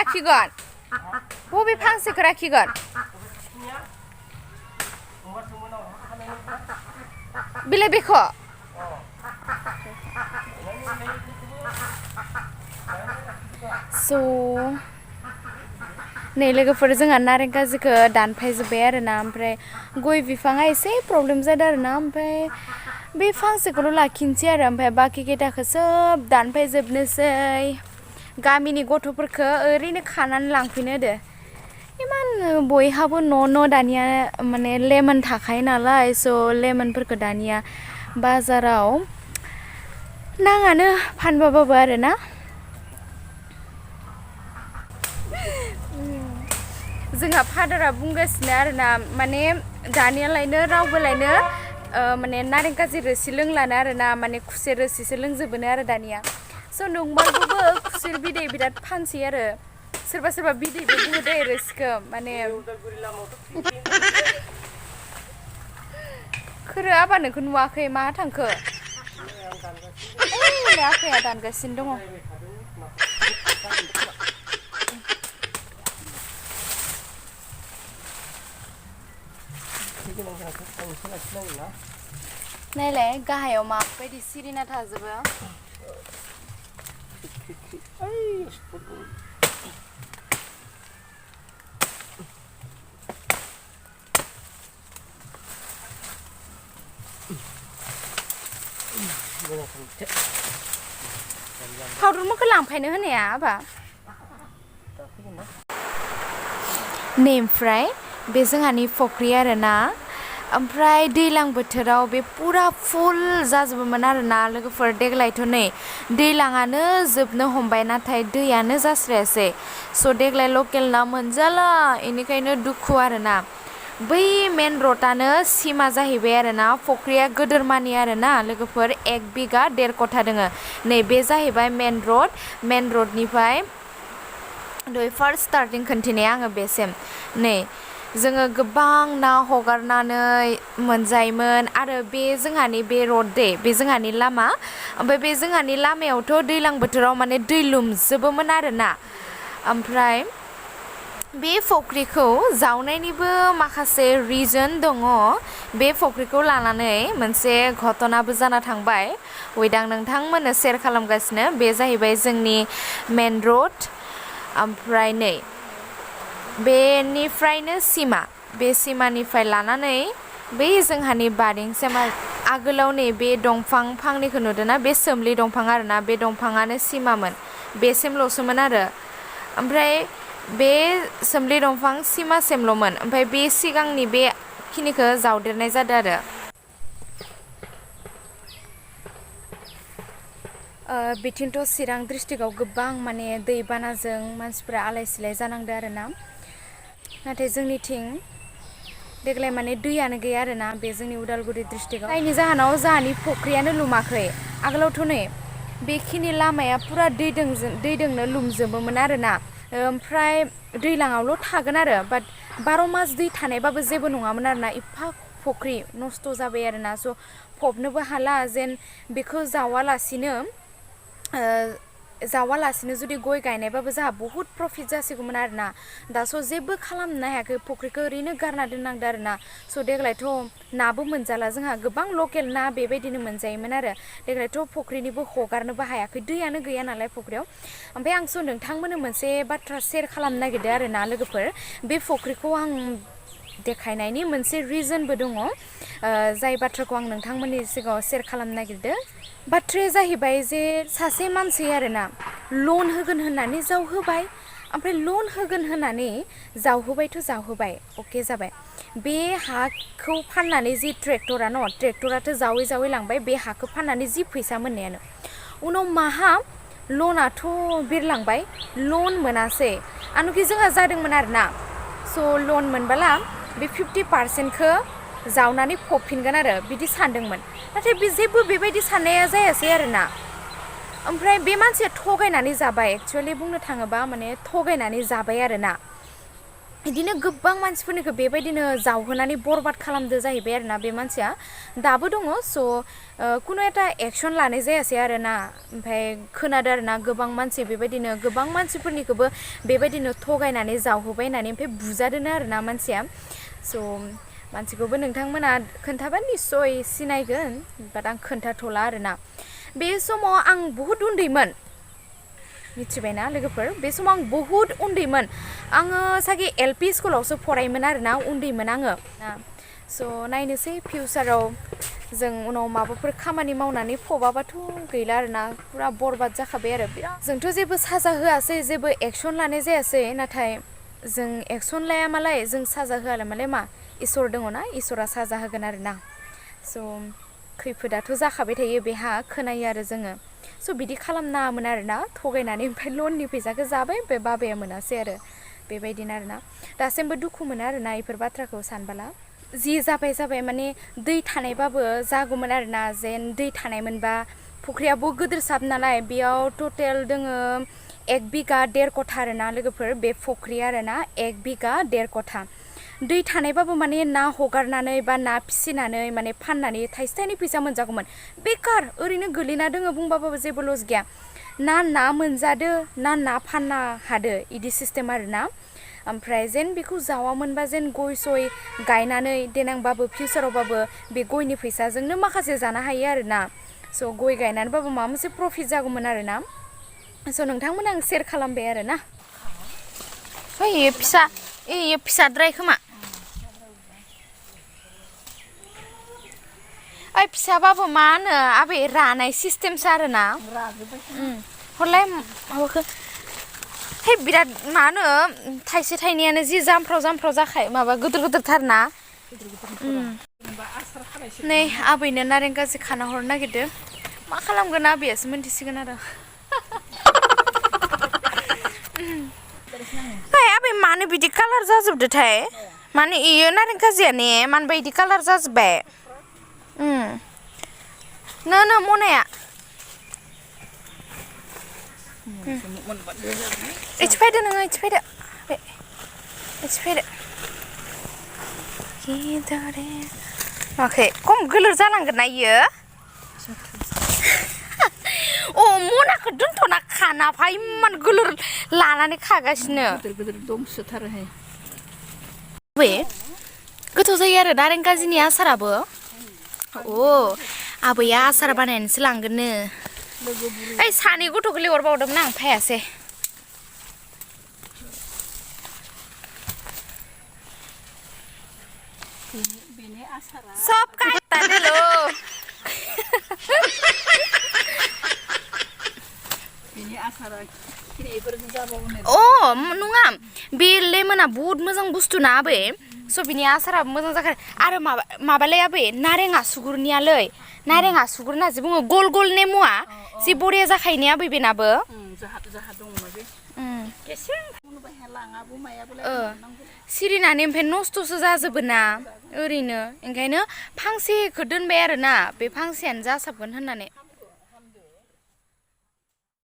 राखिगोन बबे फांसेखौ राखिगोन बिलाइ बेखौ स' नै लोगोफोर जोंहा नारें खाजिखौ दानफायजोब्बाय आरोना ओमफ्राय गय बिफाङा एसे प्रब्लेम जादों आरोना ओमफ्राय बे फांसेखौल' लाखिनोसै आरो ओमफ्राय बाखि केटाखौ सोब दानफायजोबनोसै गामिनि गथ'फोरखौ ओरैनो खानानै लांफैनो होदो इमान बयहाबो न' दानिया माने लेमन थाखायो नालाय स' लेमनफोरखौ दानिया बाजाराव नाङानो फानबाबाबो आरोना जोंहा फादारा बुंगासिनो आरोना माने दानियालायनो रावबोलायनो माने नारें खाजि रोसि लोंलानो आरोना माने खुसेर रोसिसो लोंजोबोनो आरो दानिया स' नंमारगौबो खुसेर बिदै बिराद फानसै आरो सोरबा सोरबा बिदैबो बुङो दे रोसिखौ माने खोरो आबा नोंखौ नुवाखै मा थांखो ओइ आफाया दानगासिनो दङ नायलाय गाहायाव माबायदि सिरिना थाजोबो पाउडार मोखौ लांफायनो होनाया आबा नेमफ्राय बे जोंहानि फख्रि आरोना ओमफ्राय दैलां बोथोराव बे पुरा फुल जाजोबोमोन आरोना लोगोफोर देग्लायथ' नै दैलाङानो जोबनो हमबाय नाथाय दैयानो जास्रायासै स' देग्लाय लकेल ना मोनजाला इनिखायनो दुखु आरोना बै मेन रडआनो सिमा जाहैबाय आरोना फख्रिया गोदोरमानि आरोना लोगोफोर 1 बिगा 1.5 कथा दोङो नै बे जाहैबाय मेन रडनिफ्राय दय फार्स्ट स्टार्टिं खोन्थिनाया आङो बेसिम नै जोङो गोबां ना हगारनानै मोनजायोमोन आरो बे जोंहानि बे रड दे बे जोंहानि लामा ओमफ्राय बे जोंहानि लामायावथ' दैलां बोथोराव माने दै लोमजोबोमोन आरोना ओमफ्राय बे फख्रिखौ जावनायनिबो माखासे रिजन दङ बे फख्रिखौ लानानै मोनसे घटनाबो जाना थांबाय वेट आं नोंथांमोननो शेयार खालामगासिनो बे जाहैबाय जोंनि मेन रड ओमफ्राय नै बेनिफ्रायनो सिमा बे सिमानिफ्राय लानानै बै जोंहानि बारिंसिम आगोलाव नै बे दंफां फांनैखौ नुदोंना बे सोमलि दंफां आरोना बे दंफाङानो सिमामोन बेसिमल'सोमोन आरो ओमफ्राय बे सोमलि दंफां सिमासिमल'मोन ओमफ्राय बे सिगांनि बे खिनिखौ जावदेरनाय जादों आरो बिथिंथ' चिरां डिस्ट्रिक्टआव गोबां माने दैबानाजों मानसिफ्रा आलाय सिलाय जानांदों आरोना नाथाय जोंनिथिं देग्लाय माने दैयानो गैया आरोना बे जोंनि उदालगुरि डिस्ट्रिक्टआव जायनि जाहोनाव जोंहानि फख्रियानो लुमाखै आगोलावथ' नै बेखिनि लामाया पुरा दैजोंनो लुमजोबोमोन आरोना ओमफ्राय दैलाङावल' थागोन आरो बाट 12 मास दै थानायबाबो जेबो नङामोन आरोना एफा फख्रि नस्थ' जाबाय आरोना स' फबनोबो हाला जेन बेखौ जावालासिनो जुदि गय गायनायबाबो जोंहा बहुद प्रफिट जासिगौमोन आरोना दा स' जेबो खालामनो हायाखै फख्रिखौ ओरैनो गारना दोननांदो आरोना स' देग्लायथ' नाबो मोनजाला जोंहा गोबां लकेल ना बेबायदिनो मोनजायोमोन आरो देग्लायथ' फख्रिनिबो हगारनोबो हायाखै दैयानो गैया नालाय फख्रियाव ओमफ्राय आं स' नोंथांमोननो मोनसे बाथ्रा शेयार खालामनो नागिरदों आरोना लोगोफोर बे फख्रिखौ आं देखायनायनि मोनसे रिजनबो दङ जाय बाथ्राखौ आं नोंथांमोननि सिगाङाव शेयार खालामनो नागिरदों बाथ्राया जाहैबाय जे सासे मानसि आरोना लन होगोन होननानै जावहोबाय ओमफ्राय लन होगोन होननानै जावहोबायथ' जावहोबाय अके जाबाय बे हाखौ फाननानै जि ट्रेक्टराथ' जावै जावै लांबाय बे हाखौ फाननानै जि फैसा मोननायानो उनाव माहा लनाथ' बिरलांबाय लन मोनासै आनखि जोंहा जादोंमोन आरोना स' लन मोनबोला बे 50%खौ जावनानै फबफिनगोन आरो बिदि सानदोंमोन नाथाय बे जेबो बेबायदि साननाया जायासै आरोना ओमफ्राय बे मानसिया थगायनानै जाबाय एक्चुअलि बुंनो थाङोबा माने थगायनानै जाबाय आरोना बिदिनो गोबां मानसिफोरनिखौ बेबायदिनो जावहोनानै बरबाद खालामदो जाहैबाय आरोना बे मानसिया दाबो दङ स' कुनु एटा एक्सन लानाय जायासै आरोना ओमफ्राय खोनादों आरोना गोबां मानसि बेबायदिनो गोबां मानसिफोरनिखौबो बेबायदिनो थगायनानै जावहोबाय होननानै ओमफ्राय बुजादोनो आरोना मानसिया स' मानसिखौबो नोंथांमोना खोन्थाबा निस्सय सिनायगोन बाट आं खोन्थाथ'ला आरोना बे समाव आं बुहुत उन्दैमोन मिथिबायना लोगोफोर बे समाव आं बुहुत उन्दैमोन आङो सागे LP स्कुलावसो फरायोमोन आरोना उन्दैमोन आङो स' नायनोसै फिउचाराव जों उनाव माबाफोर खामानि मावनानै फबाबाथ' गैला आरोना पुरा बरबाद जाखाबाय आरो बिराद जोंथ' जेबो साजा होआसै जेबो एक्सन लानाय जायासै नाथाय जों एक्सन लाया मालाय जों साजा होआला मालाय मा इसोर दङ ना इसोरा साजा होगोन आरोना स' खैफोदाथ' जाखाबाय थायो बेहा खोनायो आरो जोङो स' बिदि खालामनाङामोन आरोना थगायनानै ओमफ्राय लननि फैसाखौ जाबाय ओमफ्राय बाबाया मोनासै आरो बेबायदिनो आरोना दासिमबो दुखु मोनो आरोना बेफोर बाथ्राखौ सानबाला जि जाबाय माने दै थानायबाबो जागौमोन आरोना जेन दै थानायमोनबा फुख्रियाबो गोदोरसाब नालाय बेयाव टटेल दोङो 1 बिगा 1.5 कथा आरोना लोगोफोर बे फुख्रि आरोना 1 बिगा 1.5 कथा दै थानायबाबो माने ना हगारनानै बा ना फिसिनानै माने फाननानै थाइसे थाइनै फैसा मोनजागौमोन बेकार ओरैनो गोलैना दोङो बुंबाबो जेबो लस गैया ना मोनजादो ना फाननो हादो इदि सिस्टेम आरोना ओमफ्राय जेन बेखौ जावामोनबा जेन गय सय गायनानै देनांबाबो फिउचारावबाबो बे गयनि फैसाजोंनो माखासे जानो हायो आरोना स' गय गायनानैबाबो माबा मोनसे प्रफिट जागौमोन आरोना स' नोंथांमोन आं शेयार खालामबाय आरोना ओइ फिसाद्राय खोमा ओइ फिसाबाबो मा होनो आबै रानाय सिस्टेमसो आरोना हरलाय माबाखौ हे बिराद मा होनो थाइसे थाइनैयानो जि जामफ्राव जाखायो माबा गोदोरथार ना नै आबैनो नारें गाजि खाना हरनो नागिरदों मा खालामगोन आबैयासो मोनथिसिगोन आरो ओइ आबै मानो बिदि कालार जाजोबदोथाय माने इयो नारें गाजिया ने मानोबा इदि कालार जाजोब्बाय नो मनाया इथि फैदो नोङो इथि फैदो माखै खम गोलोर जानांगोन ना इयो अ मनाखौ दोनथ'ना खाना फा इमान गोलोर लानानै खागासिनो गोदोर दमसोथारोहाय बे गोथाव जायो आरो नारें गाजिनि आसाराबो अ आबैया आसार बानायनोसो लांगोननो ओइ सानै गथ'खौ लिंहरबावदोंमोन आं फायासै सब काटादोलो बेनि आसारा खिनायफोरजों जाबावनो अ नङा बे लेमोना बहुत मोजां बुस्थु ना आबै स' बिनि आसाराबो मोजां जाखायो आरो माबालै आबै नारें आसुगुरनियालै नारें आसुगुर होनना जे बुङो गल गल नेमुआ जि बरिया जाखायो ने आबै बेनाबो जाहा दङ बे गेसें लाङाबो मायाबो सिरिनानै ओमफ्राय नस्थ'सो जाजोबो ना ओरैनो ओंखायनो फांसेखौ दोनबाय आरोना बे फांसेयानो जासाबगोन होननानै